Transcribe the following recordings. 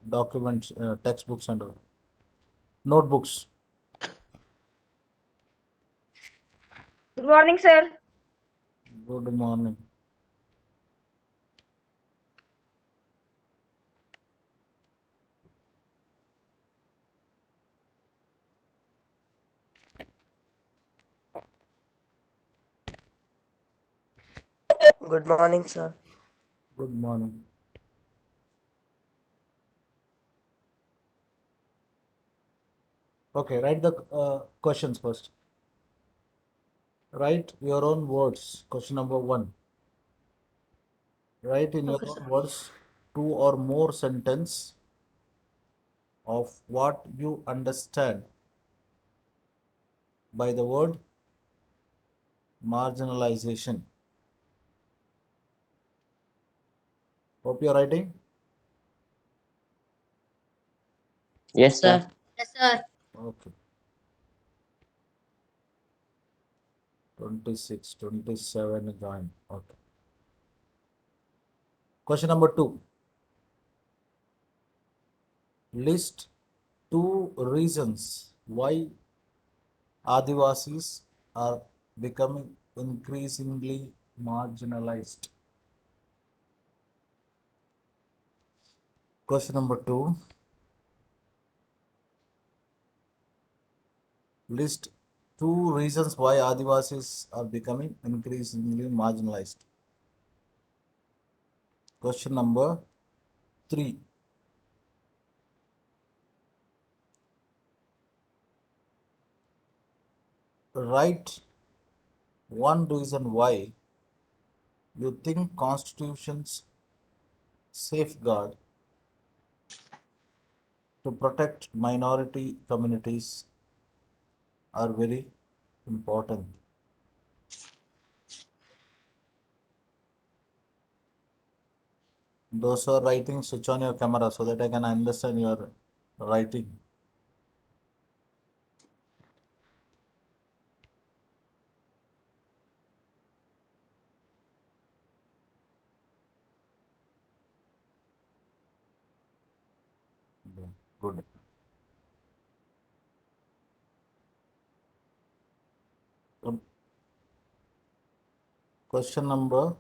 documents, textbooks, and notebooks. Good morning, sir. Good morning. Good morning, sir. Good morning. Okay, write the questions first. Write your own words. Question number one. Write in your Okay, sir. own words two or more sentence of what you understand by the word marginalization. Hope you're writing. Yes, sir. Yes, sir. Okay. 26, 27 join. Okay. Question number two. List two reasons why Adivasis are becoming increasingly marginalized. Question number two. List two reasons why Adivasis are becoming increasingly marginalized. Question number three. Write one reason why you think constitutions safeguard to protect minority communities are very important. Those who are writing, switch on your camera so that I can understand your writing. Good. Um, Question number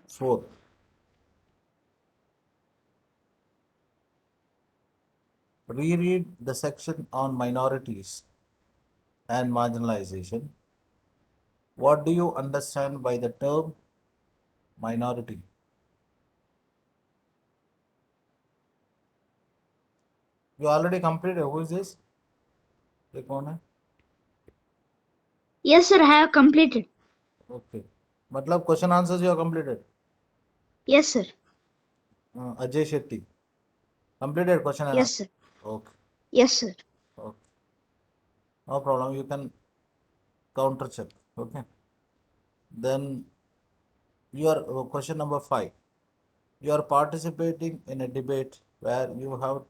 4. Reread the section on minorities and marginalization. What do you understand by the term minority? You already completed. Who is this? ये कौन है? Yes, sir. I have completed. Okay. मतलब question answers you have completed. Yes, sir. Ajay Shetty. Completed question and Yes, answer. sir. Okay. Yes, sir. Okay. No problem. You can counter check. Okay. Then your question number 5. You are participating in a debate where you have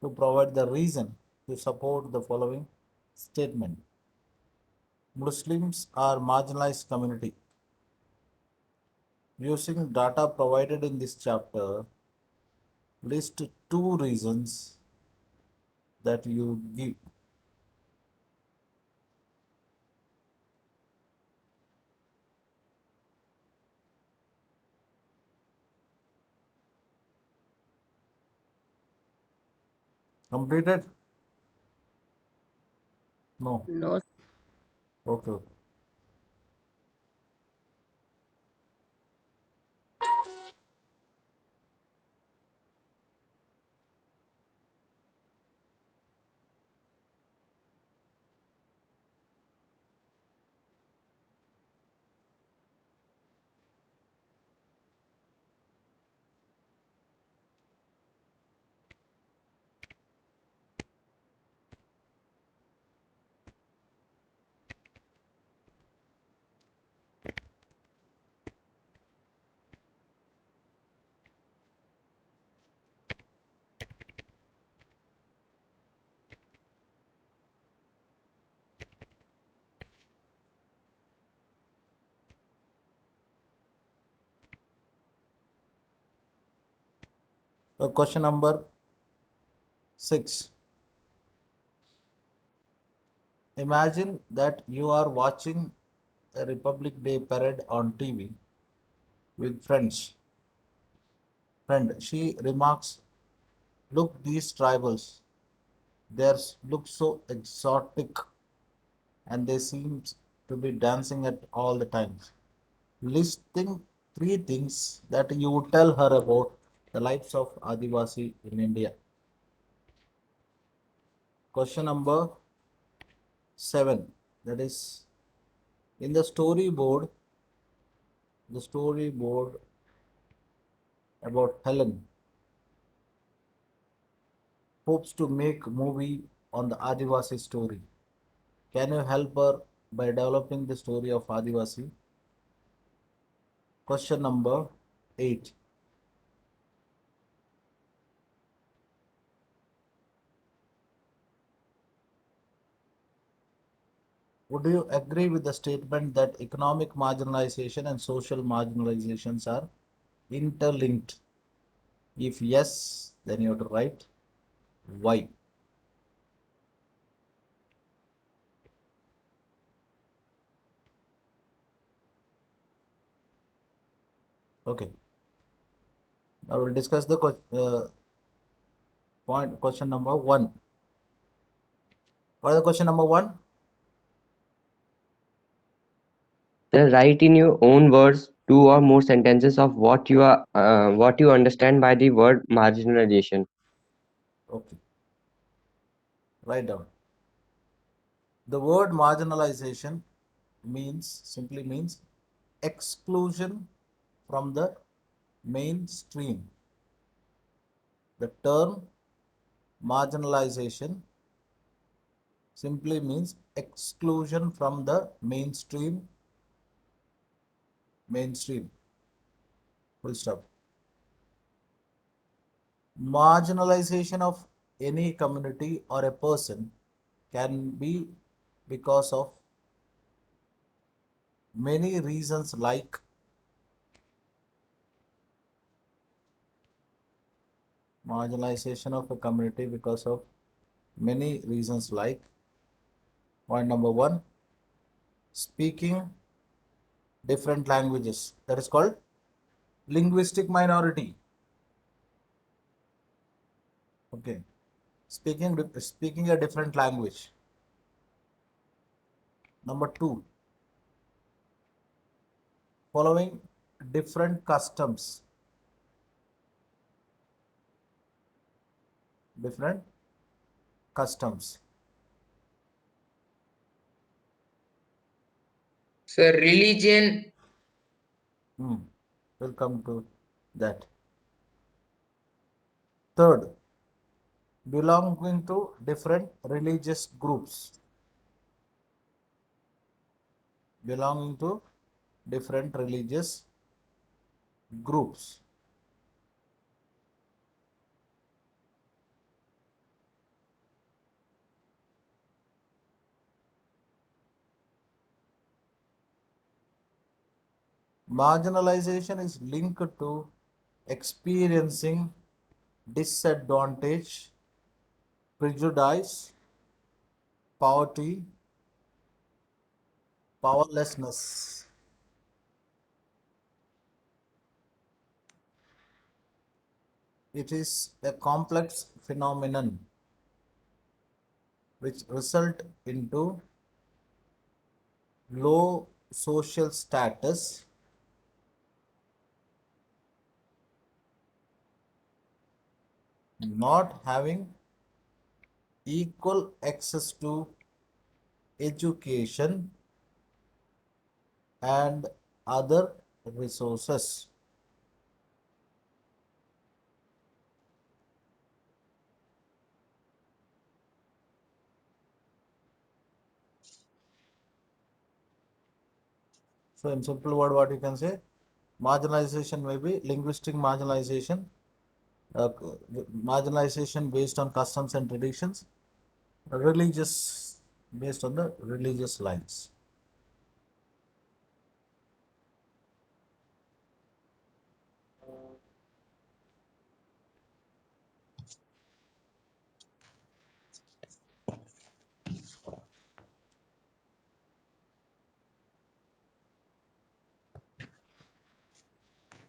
to provide the reason to support the following statement. Muslims are marginalized community. Using data provided in this chapter, list two reasons that you give. Completed? No. No. Okay. Okay. Question number 6. Imagine that you are watching a Republic Day parade on TV with friends. Friend, she remarks, "Look, these tribals, they look so exotic and they seem to be dancing at all the times." Listing 3 things that you would tell her about the lives of Adivasi in India. Question number 7. That is in the storyboard about Helen hopes to make movie on the Adivasi story. Can you help her by developing the story of Adivasi? Question number 8. Would you agree with the statement that economic marginalization and social marginalizations are interlinked? If yes, then you have to write why. Okay. Now we'll discuss the question number 1. What is the question number 1? Sir, write in your own words 2 or more sentences of what you understand by the word marginalization. Okay. Write down. The word marginalization simply means exclusion from the mainstream. The term marginalization simply means exclusion from the mainstream. Full stop. Marginalization of any community or a person can be because of many reasons, like marginalization of a community because of many reasons, like point number 1, speaking different languages. That is called linguistic minority. Okay. Speaking a different language. Number 2, following different customs. Different customs. Sir, religion. We'll come to that. Third, belonging to different religious groups. Belonging to different religious groups. Marginalization is linked to experiencing disadvantage, prejudice, poverty, powerlessness. It is a complex phenomenon which result into low social status, not having equal access to education and other resources. So in simple word, what you can say, marginalization may be linguistic marginalization, marginalization based on customs and traditions, religious based on the religious lines.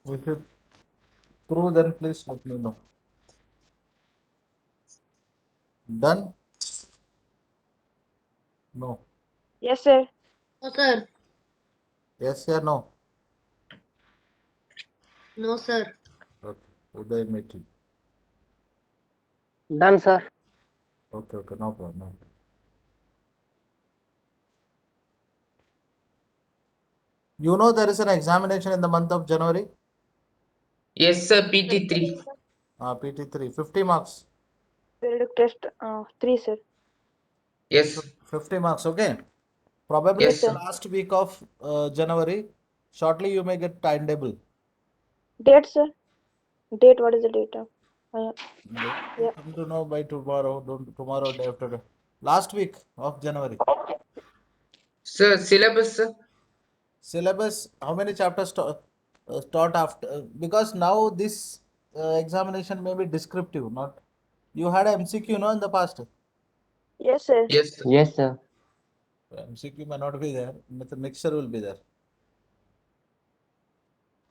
If you through, then please let me know. Done? No. Yes, sir. No, sir. Yes or no? No, sir. Okay. Uday Meti. Done, sir. Okay, okay, no problem. No. You know there is an examination in the month of January, Yes, sir. PT3. PT3, 50 marks. Periodic test 3, sir. Yes. 50 marks, okay. Probably Yes, the sir. last week of January, shortly you may get timetable. Date, sir. Date, what is the date of? Date Yeah. will come to know by tomorrow, don't tomorrow, day after. Last week of January. Sir, syllabus, sir. Syllabus, how many chapters taught after? Because now this examination may be descriptive, not. You had a MCQ, no, in the past. Yes, sir. Yes, sir. Yes, sir. MCQ may not be there, but the mixture will be there.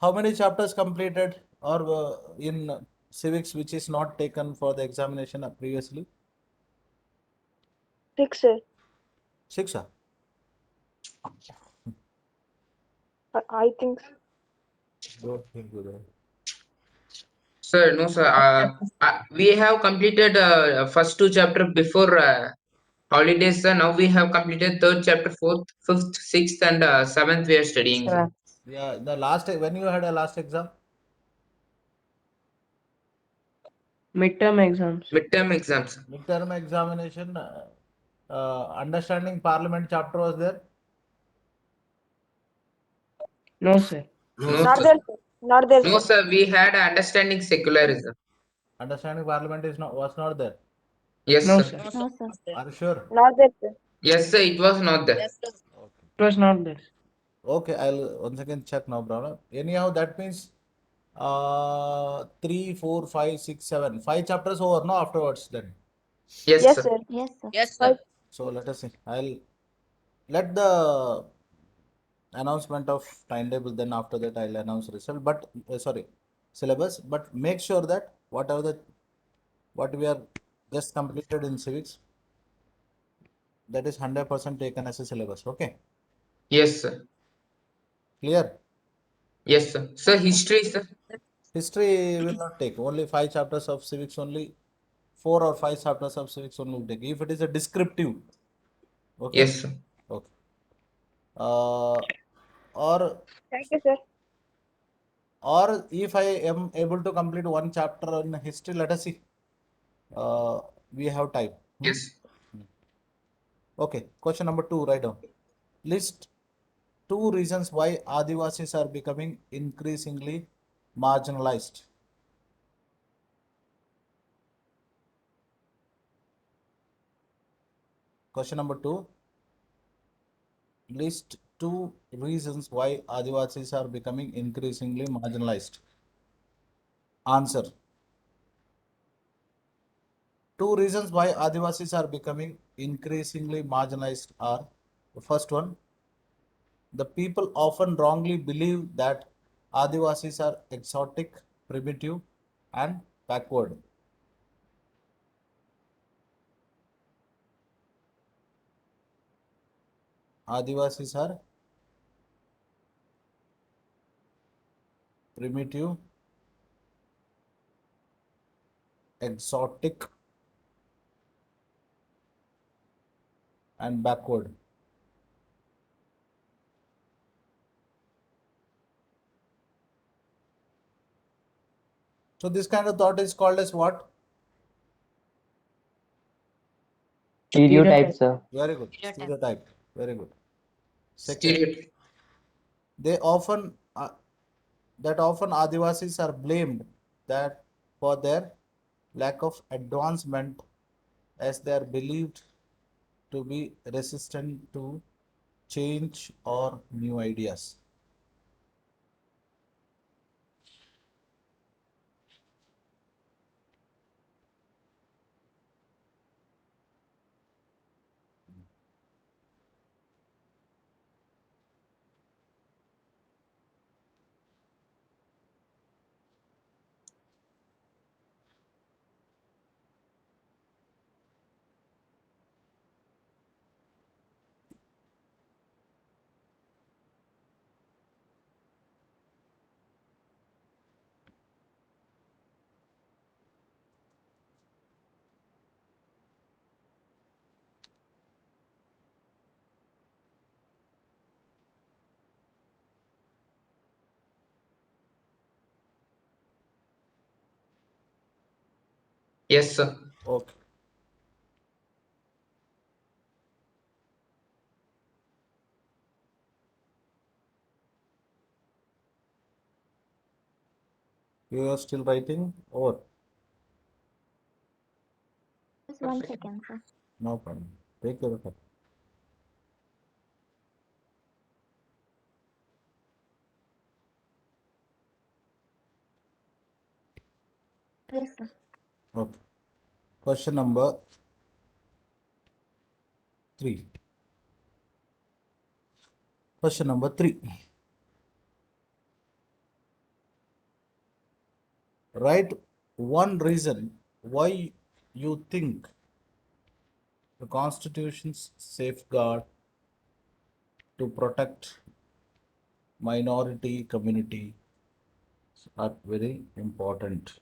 How many chapters completed or in civics which is not taken for the examination previously? 6, sir. 6, ah? I think. Don't think you there. Sir, no, sir. We have completed first two chapter before holidays, sir. Now we have completed third chapter, fourth, fifth, sixth, and seventh. We are studying, sir. Yeah, the last when you had a last exam, Midterm exams. Midterm exams. midterm examination, understanding parliament chapter was there. No, sir. No, Not sir. there, sir. Not there, No, sir. sir. We had understanding secularism. Understanding parliament is not was not there. Yes, No, sir. sir. No, sir. Are you sure? Not there, sir. Yes, sir. It was not there. Okay. It was not there. Okay, I'll once again check, no problem. Anyhow, that means 3, 4, 5, 6, 7, 5 chapters over, no, afterwards then. Yes, Yes, sir. sir. Yes, sir. Right. So let us see. I'll let the announcement of timetable, then after that I'll announce result. But sorry, syllabus. But make sure that what we are just completed in civics, that is 100% taken as a syllabus. Okay, Yes, sir. clear. Yes, sir. Sir, history, sir. History will not take, only 5 chapters of civics only, 4 or 5 chapters of civics only will take. If it is a descriptive, okay, Yes, sir. okay. Or Thank you, sir. if I am able to complete one chapter in history, let us see. We have time. Yes. Okay, question number 2, write down. List 2 reasons why Adivasis are becoming increasingly marginalized. Question number 2, list 2 reasons why Adivasis are becoming increasingly marginalized. Answer. 2 reasons why Adivasis are becoming increasingly marginalized are: the first one, the people often wrongly believe that Adivasis are exotic, primitive, and backward. Adivasis are primitive, exotic, and backward. So this kind of thought is called as what? Stereotype, sir. Very good. Stereotype. Very good. Second, Stereotype. they often that often Adivasis are blamed that for their lack of advancement, as they are believed to be resistant to change or new ideas. Yes, sir. Okay. You are still writing or Just 1 second, sir. no problem? Take your time. Yes, sir. Okay. Question number 3. Question number 3. Write one reason why you think the Constitution's safeguard to protect minority community are very important.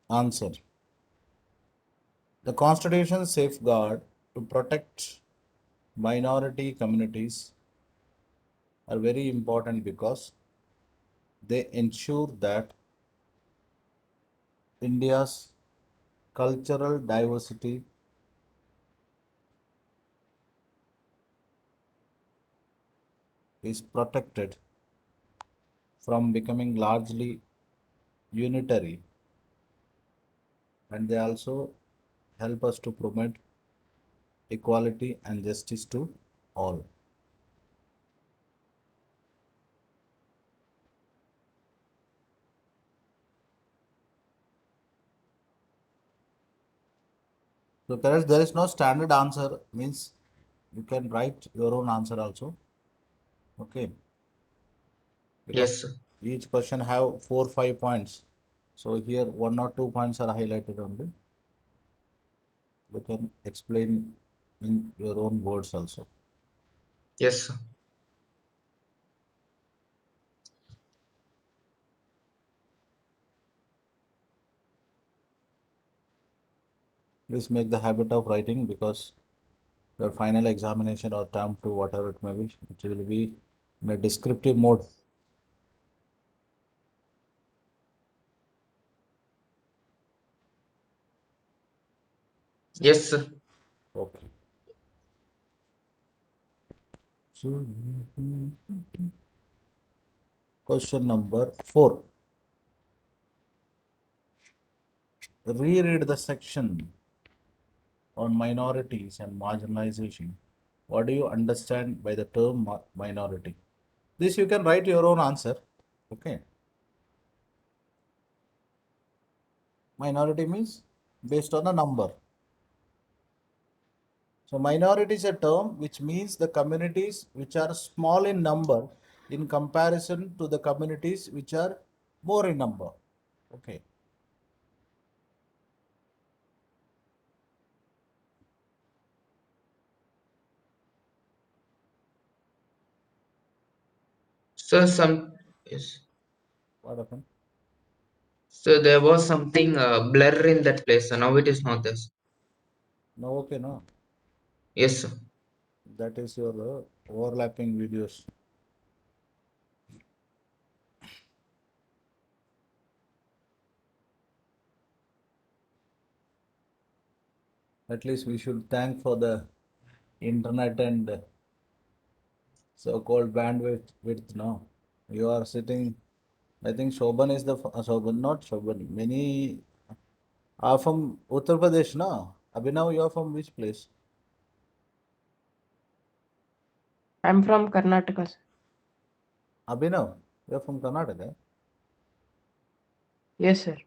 Answer. The Constitution's safeguard to protect minority communities are very important because they ensure that India's cultural diversity is protected from becoming largely unitary, and they also help us to promote equality and justice to all. So there is no standard answer, means you can write your own answer also. Okay. Because Yes, sir. each question have 4-5 points. So here 1 or 2 points are highlighted only. You can explain in your own words also. Yes, sir. Please make the habit of writing, because your final examination or term 2, whatever it may be, it will be in a descriptive mode. Yes, sir. Okay. So, question number 4. Reread the section on minorities and marginalization. What do you understand by the term minority? This you can write your own answer. Okay. Minority means based on the number. So minority is a term which means the communities which are small in number in comparison to the communities which are more in number. Okay. So yes. What happened? So there was something blur in that place. So now it is not this. No, okay, no. Yes, sir. That is your overlapping videos. At least we should thank for the internet and so-called bandwidth width now. You are sitting, I think Shobhan is the, Shobhan, not Shobhan, many are from Uttar Pradesh, no? Abhinav, you are from which place? I'm from Karnataka, sir. Abhinav, you're from Karnataka. Yes, sir.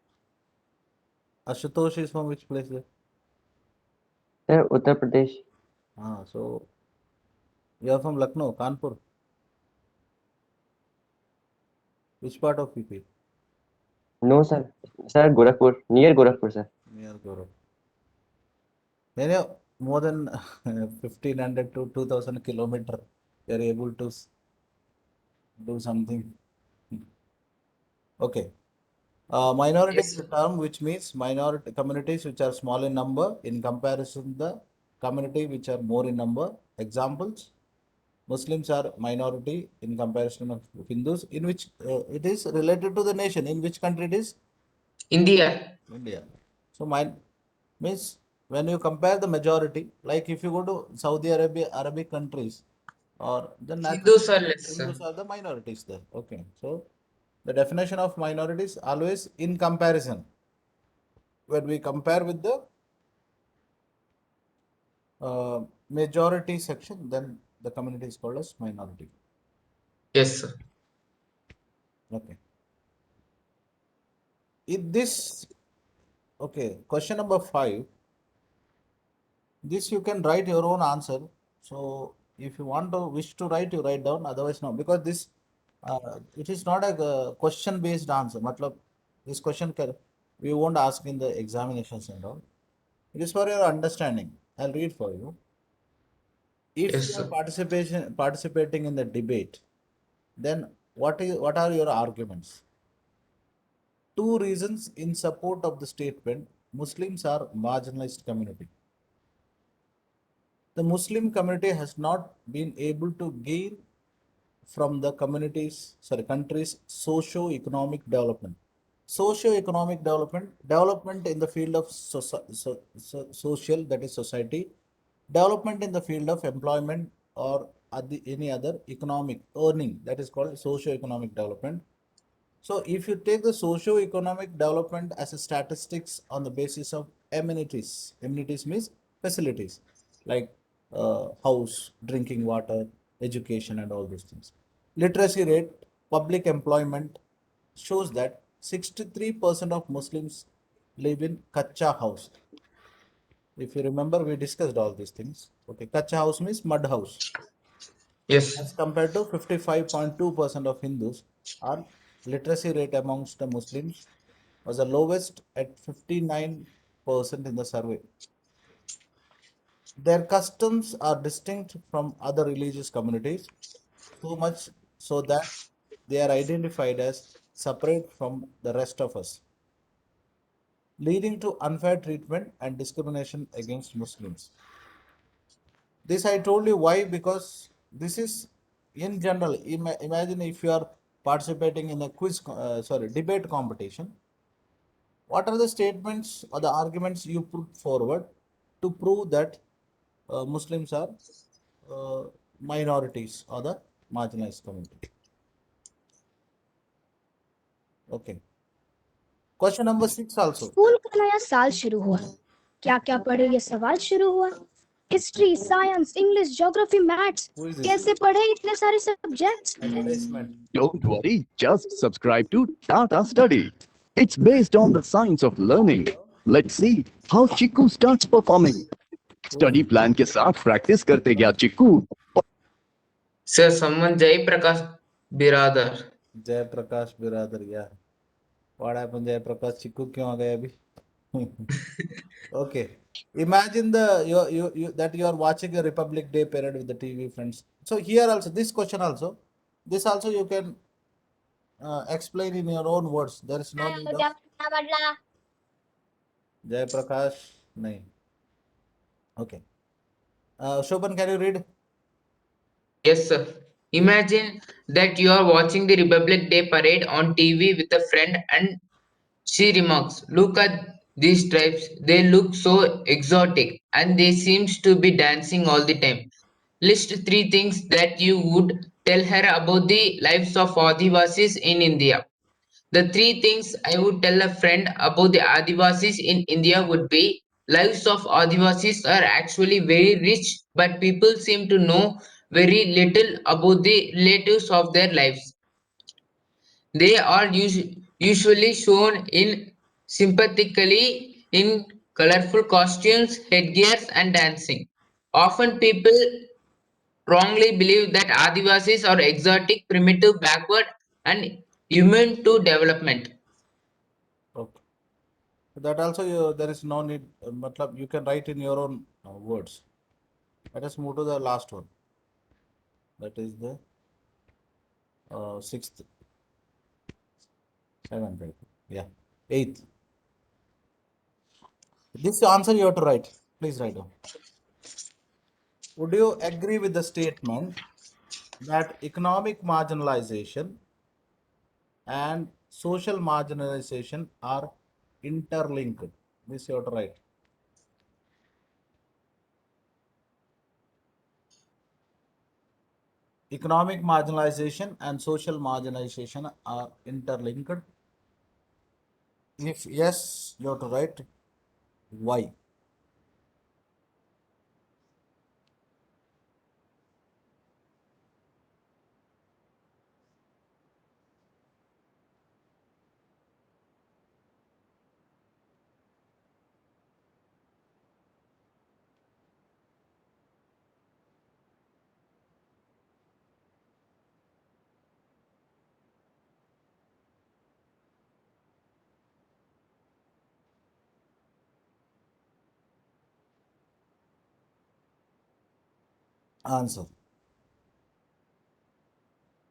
Ashutosh is from which place? There? Sir, Uttar Pradesh. So you're from Lucknow, Kanpur. Which part of PP? No, sir. Sir, Gorakhpur. Near Gorakhpur, sir. Near Gaurav. When you're more than 1500 to 2000 kilometer, you're able to do something. Okay. Minority Yes, is a term which means minority communities which are small in number in comparison to the community which are more in number. Examples: Muslims are minority in comparison of Hindus. In which it is related to the nation. In which country it is? India. India. So mine means when you compare the majority, like if you go to Saudi Arabia, Arabic countries, or the naturally Hindus are less, sir. Hindus are the minorities there. Okay. So the definition of minorities always in comparison. When we compare with the majority section, then the community is called as minority. Yes, sir. Okay. In this, okay, question number 5. This you can write your own answer. So if you want to wish to write, you write down. Otherwise, no, because this it is not a question based answer. Matlab, this question we won't ask in the examinations and all. It is for your understanding. I'll read for you. If Yes, you are sir. participating in the debate, then what are your arguments? Two reasons in support of the statement: Muslims are marginalized community. The Muslim community has not been able to gain from the country's socio-economic development. Socio-economic development in the field of social, that is society, development in the field of employment or any other economic earning, that is called socio-economic development. So if you take the socio-economic development as a statistics on the basis of amenities means facilities like house, drinking water, education, and all these things. Literacy rate, public employment shows that 63% of Muslims live in kacha house. If you remember, we discussed all these things. Okay, kacha house means mud house, Yes. as compared to 55.2% of Hindus. Our literacy rate amongst the Muslims was the lowest at 59% in the survey. Their customs are distinct from other religious communities, so much so that they are identified as separate from the rest of us, leading to unfair treatment and discrimination against Muslims. This I told you why, because this is in general. Imagine if you are participating in a debate competition. What are the statements or the arguments you put forward to prove that Muslims are uh, minorities or the marginalized community? Okay. Question number 6 also. School का नया साल शुरू हुआ। क्या क्या पढ़े ये सवाल शुरू हुआ। History, science, English, geography, maths, Who is this? कैसे पढ़े इतने सारे subjects. Advertisement. Don't worry, just subscribe to Tata Study. It's based on the science of learning. Let's see how Chiku starts performing. Study plan के साथ practice करते गया chikoo. Sir, someone Jai Prakash Biradar. जय प्रकाश बिरादर, या व्हाट हैपेंड? जय प्रकाश चिक्कू क्यों आ गए अभी? Okay. Imagine that you are watching a Republic Day parade with the TV friends. So here also, this question also, this also you can explain in your own words. There is no need of Jay Prakash. Nahi. Okay. Shobhan, can you read? Yes, sir. Imagine that you are watching the Republic Day parade on TV with a friend and she remarks, "Look at these stripes. They look so exotic and they seems to be dancing all the time." List three things that you would tell her about the lives of Adivasis in India. The three things I would tell a friend about the Adivasis in India would be: lives of Adivasis are actually very rich, but people seem to know very little about the relatives of their lives. They are usually shown in sympathetically in colorful costumes, headgears, and dancing. Often people wrongly believe that Adivasis are exotic, primitive, backward, and immune to development. Okay. That also there is no need. Matlab, you can write in your own words. Let us move to the last one. That is the sixth, seventh, right? Yeah, eighth. This answer you have to write. Please write down. Would you agree with the statement that economic marginalization and social marginalization are interlinked? This you have to write. Economic marginalization and social marginalization are interlinked. If yes, you have to write why. Answer.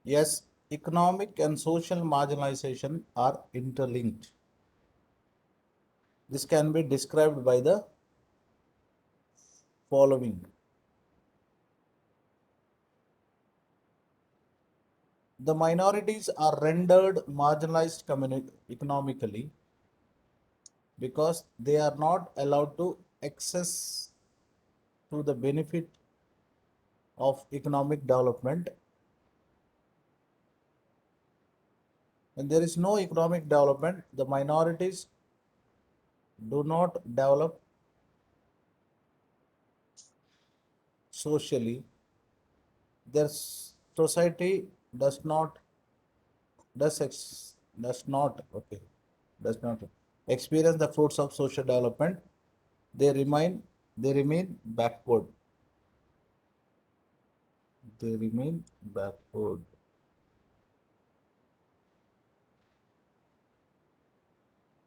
Yes, economic and social marginalization are interlinked. This can be described by the following. The minorities are rendered marginalized economically because they are not allowed to access to the benefit of economic development. When there is no economic development, the minorities do not develop socially. Their society does not does not okay does not experience the fruits of social development. They remain backward. They remain backward.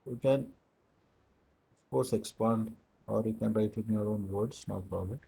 You can of course expand or you can write in your own words, no problem.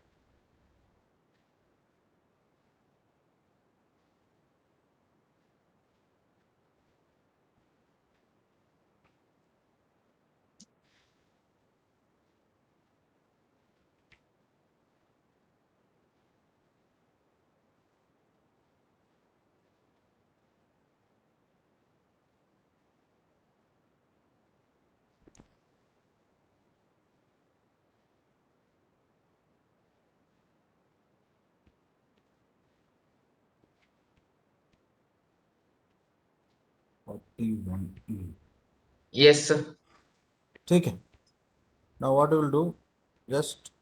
T1E. Yes, sir. Okay. Now what we will do, just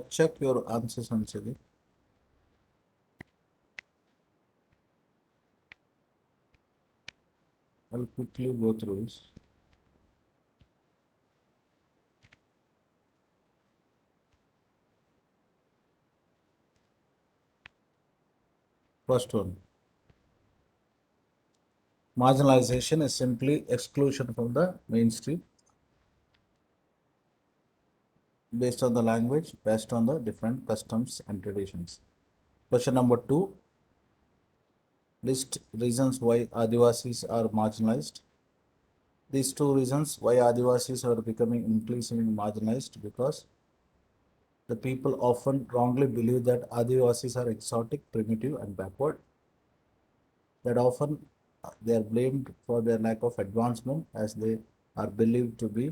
check your answers once again. I'll quickly go through this. First one, marginalization is simply exclusion from the mainstream based on the language, based on the different customs and traditions. Question number 2, list reasons why Adivasis are marginalized. These two reasons why Adivasis are becoming increasingly marginalized because the people often wrongly believe that Adivasis are exotic, primitive, and backward. That often they are blamed for their lack of advancement as they are believed to be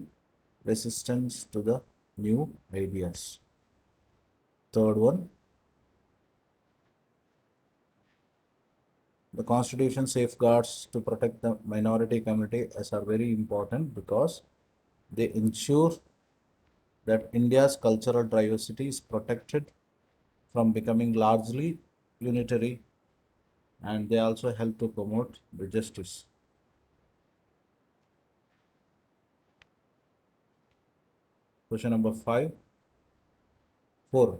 resistant to the new ideas. Third one, the constitution safeguards to protect the minority community as are very important because they ensure that India's cultural diversity is protected from becoming largely unitary and they also help to promote the justice. Question number 4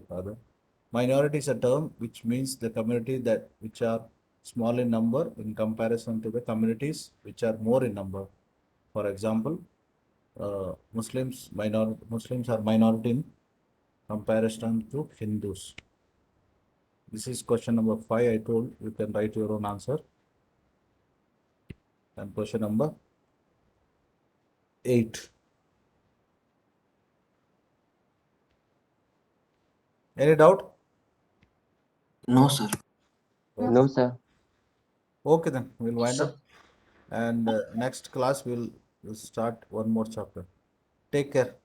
rather. Minority is a term which means the community that which are small in number in comparison to the communities which are more in number. For example, Muslims are minority in comparison to Hindus. This is question number 5. I told you can write your own answer. And question number 8. Any doubt? No, sir. No, sir. Okay, then we'll wind Sir. up. And next class we'll start one more chapter. Take care.